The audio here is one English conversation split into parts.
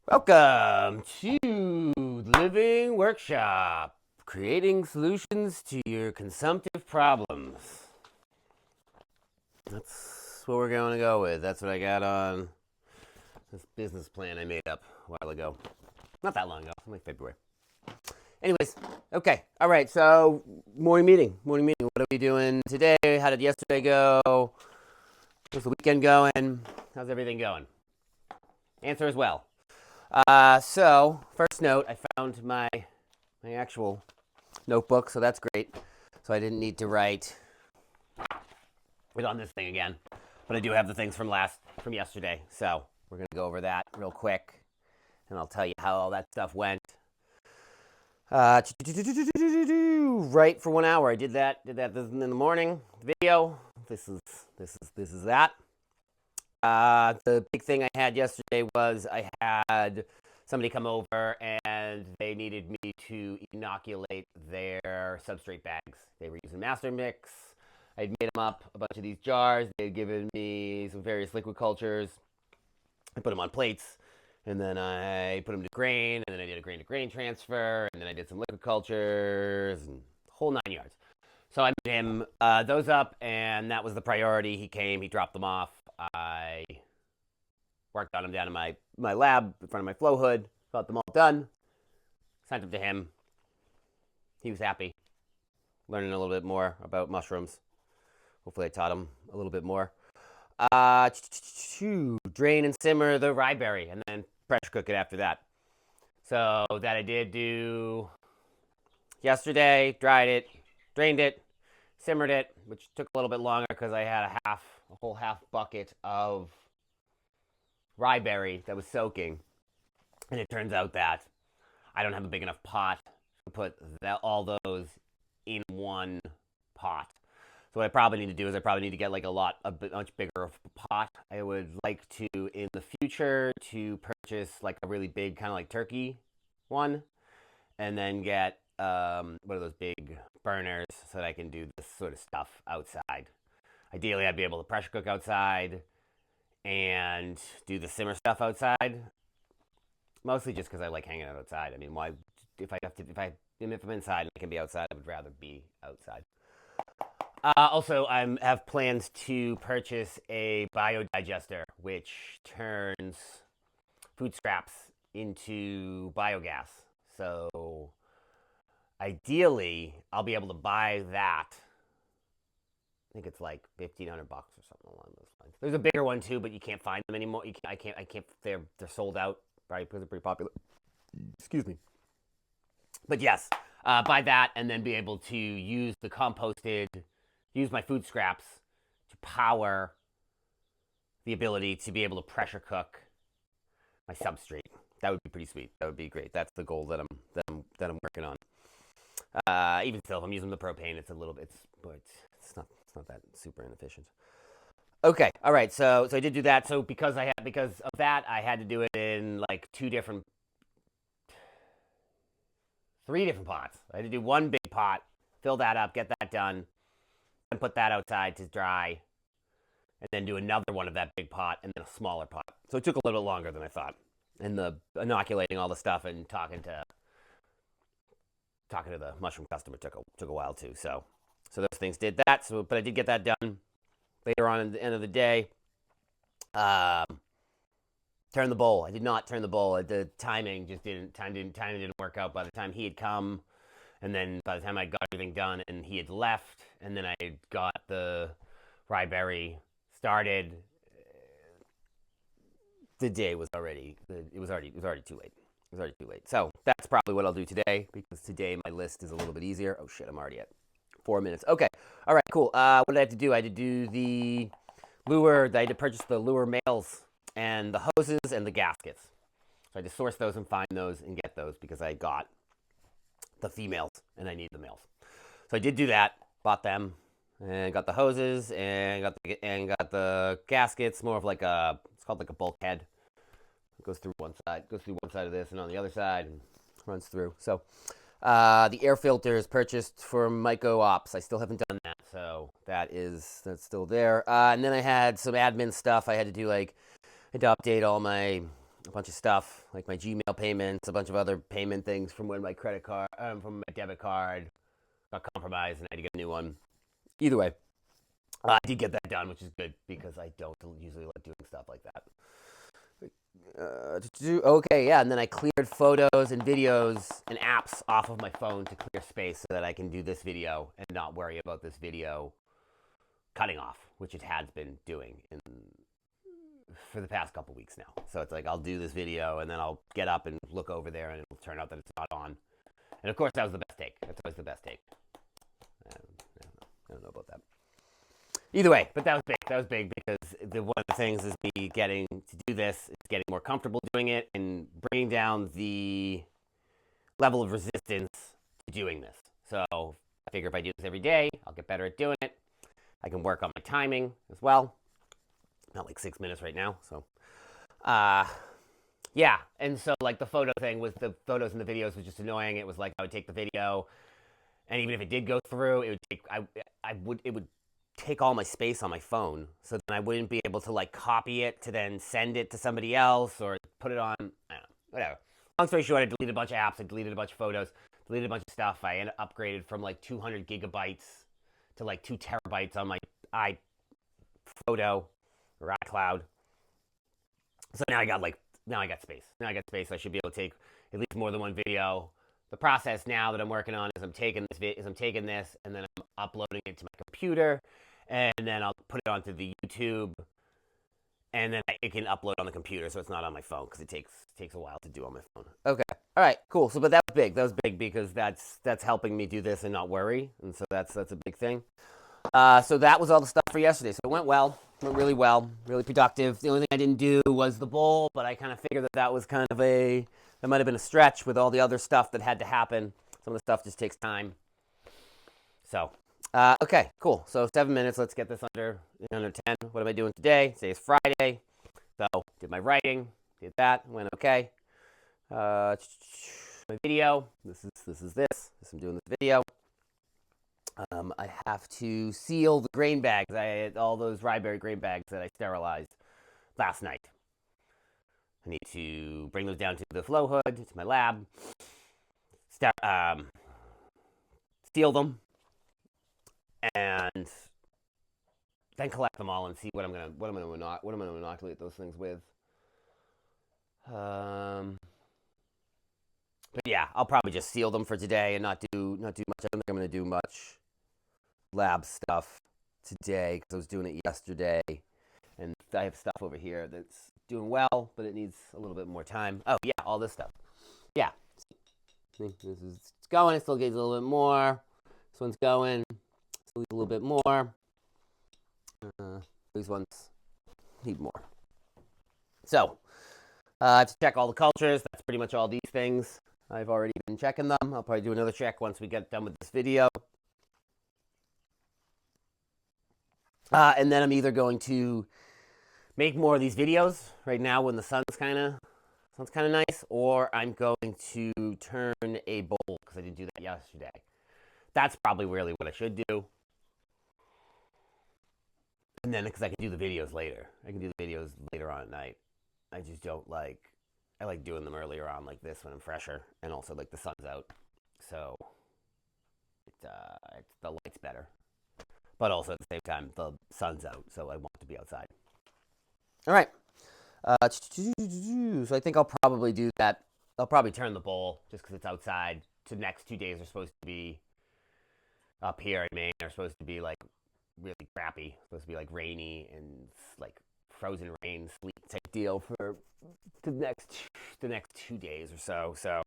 Welcome to Living Workshop, creating solutions to your consumptive problems. That's what we're going to go with. That's what I got on this business plan I made up a while ago. Not that long ago, like February. Anyways, okay. All right, so morning meeting. What are we doing today? How did yesterday go? How's the weekend going? How's everything going? Answer as well. So first note, I found my actual notebook, so that's great. So I didn't need to write it on this thing again, but I do have the things from yesterday. So we're gonna go over that real quick, and I'll tell you how all that stuff went. Right for 1 hour. I did that in the morning. Video. This is that. The big thing I had yesterday was I had somebody come over and they needed me to inoculate their substrate bags. They were using Master Mix. I'd made them up a bunch of these jars. They'd given me some various liquid cultures. I put them on plates, and then I put them to grain, and then I did a grain-to-grain transfer, and then I did some liquid cultures, and the whole 9 yards. So I made him those up, and that was the priority. He came, he dropped them off. I worked on them down in my lab in front of my flow hood, got them all done, sent them to him. He was happy, learning a little bit more about mushrooms. Hopefully I taught him a little bit more. Drain and simmer the rye berry, and then pressure cook it after that. So that I did do yesterday, dried it, drained it, simmered it, which took a little bit longer because I had a whole half bucket of rye berry that was soaking. And it turns out that I don't have a big enough pot to put all those in one pot. So what I probably need to do is I probably need to get like a much bigger of a pot. I would like to, in the future, to purchase like a really big kind of like turkey one, and then get one of those big burners so that I can do this sort of stuff outside. Ideally, I'd be able to pressure cook outside and do the simmer stuff outside. Mostly just because I like hanging out outside. I mean, why? If I'm inside and I can be outside, I would rather be outside. Also, I have plans to purchase a biodigester, which turns food scraps into biogas. So, ideally, I'll be able to buy that. I think it's like $1,500 or something along those lines. There's a bigger one too, but you can't find them anymore. I can't. They're sold out. Right, because they're pretty popular. Excuse me. But yes, buy that and then be able to use my food scraps to power the ability to be able to pressure cook my substrate. That would be pretty sweet. That would be great. That's the goal that I'm working on. Even still, if I'm using the propane, it's not that super inefficient. Okay, all right. So I did do that. So because of that, I had to do it in like three different pots. I had to do one big pot, fill that up, get that done, and put that outside to dry, and then do another one of that big pot, and then a smaller pot. So it took a little bit longer than I thought. And the inoculating all the stuff and talking to the mushroom customer took a while too. So those things did that. But I did get that done later on at the end of the day. Turn the bowl. I did not turn the bowl. The timing just didn't work out. By the time he had come, and then by the time I got everything done, and he had left, and then I got the rye berry started, the day was already it was already too late. It was already too late. So that's probably what I'll do today, because today my list is a little bit easier. Oh shit, I'm already at 4 minutes. Okay. All right, cool. What did I have to do? I had to do the lure. I had to purchase the lure males and the hoses and the gaskets. So I had to source those and find those and get those because I got the females and I need the males. So I did do that, bought them, and got the hoses and got the gaskets. More of like it's called like a bulkhead. It goes through one side of this, and on the other side, and runs through. So the air filter is purchased for Myco Ops. I still haven't done that, so that's still there. And then I had some admin stuff I had to do, like I had to update all my a bunch of stuff like my Gmail payments, a bunch of other payment things from when my from my debit card got compromised, and I had to get a new one. Either way, I did get that done, which is good because I don't usually like doing stuff like that. Okay, yeah, and then I cleared photos and videos and apps off of my phone to clear space so that I can do this video and not worry about this video cutting off, which it has been doing for the past couple weeks now. So it's like I'll do this video and then I'll get up and look over there and it'll turn out that it's not on. And of course, that was the best take. That's always the best take. I don't know about that. Either way, but that was big. That was big because one of the things is me getting to do this, is getting more comfortable doing it and bringing down the level of resistance to doing this. So I figure if I do this every day, I'll get better at doing it. I can work on my timing as well. Not like 6 minutes right now. So, yeah. And so like the photo thing with the photos and the videos was just annoying. It was like I would take the video, and even if it did go through, it would take all my space on my phone. So then I wouldn't be able to like copy it to then send it to somebody else or put it on, I don't know, whatever. Long story short, I deleted a bunch of apps, I deleted a bunch of photos, deleted a bunch of stuff. I upgraded from like 200 gigabytes to like 2 terabytes on my iPhoto or iCloud. So now I got space. Now I got space. I should be able to take at least more than one video. The process now that I'm working on is I'm taking this and then I'm uploading it to my computer, and then I'll put it onto the YouTube, and then it can upload on the computer, so it's not on my phone because it takes a while to do on my phone. Okay, all right, cool. So, but that was big. That was big because that's helping me do this and not worry, and so that's a big thing. So that was all the stuff for yesterday. So it went really well, really productive. The only thing I didn't do was the bowl, but I kind of figured that was kind of that might have been a stretch with all the other stuff that had to happen. Some of the stuff just takes time. So, okay, cool. So 7 minutes. Let's get this under 10. What am I doing today? Today is Friday. So did my writing, did that, went okay. My video. This is this. I'm doing this video. I have to seal the grain bags. I had all those Ryberry grain bags that I sterilized last night. I need to bring those down to the flow hood, to my lab, seal them, and then collect them all and see what I'm gonna inoculate those things with. But yeah, I'll probably just seal them for today and not do much. I don't think I'm gonna do much lab stuff today because I was doing it yesterday, and I have stuff over here that's doing well, but it needs a little bit more time. Oh yeah, all this stuff. Yeah, it's going. It still needs a little bit more. This one's going. Still needs a little bit more. These ones need more. So I have to check all the cultures. That's pretty much all these things. I've already been checking them. I'll probably do another check once we get done with this video. And then I'm either going to make more of these videos right now when the sun's kind of nice, or I'm going to turn a bowl because I didn't do that yesterday. That's probably really what I should do. And then because I can do the videos later. I can do the videos later on at night. I just don't like, I like doing them earlier on like this when I'm fresher, and also like the sun's out. So the light's better. But also at the same time, the sun's out, so I want to be outside. All right. So I think I'll probably do that. I'll probably turn the bowl just because it's outside. The next 2 days are supposed to be up here in Maine. They're supposed to be like really crappy. Supposed to be like rainy and like frozen rain, sleet type deal for the next 2 days or so. So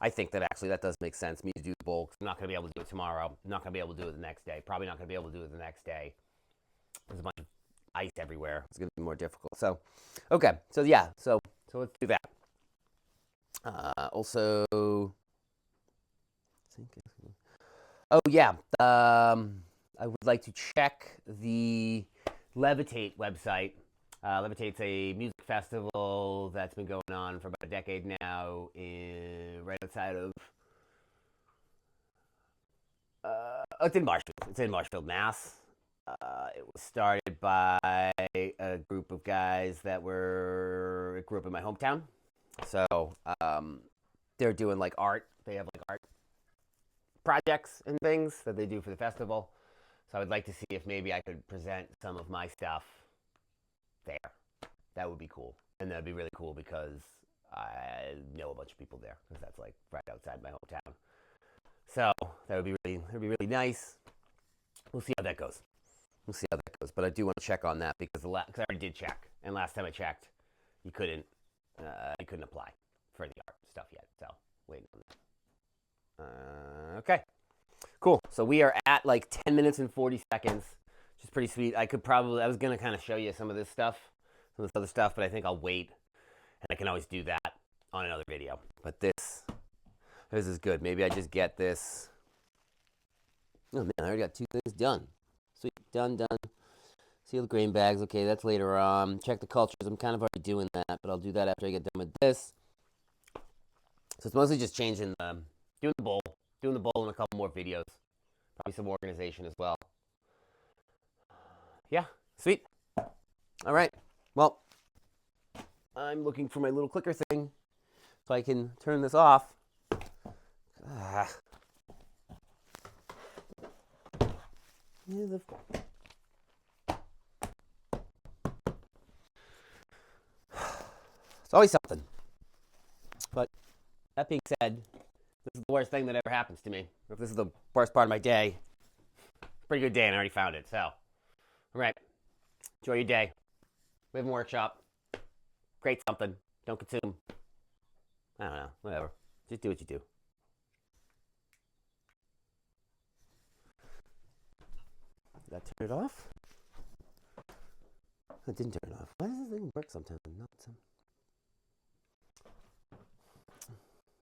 I think that actually that does make sense me to do the bowl. I'm not going to be able to do it tomorrow. I'm not going to be able to do it the next day. Probably not going to be able to do it the next day. There's a bunch of ice everywhere. It's going to be more difficult. So, okay. So yeah. So let's do that. Also, oh yeah. I would like to check the Levitate website. Levitate's a music festival that's been going on for about a decade now, right outside of. It's in Marshfield. It's in Marshfield, Mass. It was started by a group of guys that grew up in my hometown, So they're doing like art. They have like art projects and things that they do for the festival. So I would like to see if maybe I could present some of my stuff there. That would be cool. And that'd be really cool because I know a bunch of people there because that's like right outside my hometown. So that'd be really nice. We'll see how that goes. We'll see how that goes. But I do want to check on that because cause I already did check, and last time I checked, you couldn't apply for the art stuff yet. So waiting on that. Okay, cool. So we are at like 10 minutes and 40 seconds, which is pretty sweet. I was gonna kind of show you some of this stuff, some of this other stuff, but I think I'll wait, and I can always do that on another video. But this is good. Maybe I just get this. Oh man, I already got 2 things done. Sweet, done. Seal the grain bags. Okay, that's later on. Check the cultures. I'm kind of already doing that, but I'll do that after I get done with this. So it's mostly just changing doing the bowl in a couple more videos. Probably some organization as well. Yeah, sweet. All right. Well, I'm looking for my little clicker thing so I can turn this off. It's always something. But that being said, this is the worst thing that ever happens to me. If this is the worst part of my day, pretty good day, and I already found it. So, all right. Enjoy your day. Live and workshop. Create something. Don't consume. I don't know. Whatever. Just do what you do. Did that turn it off? I didn't turn it off. Why does this thing work sometimes? Not some.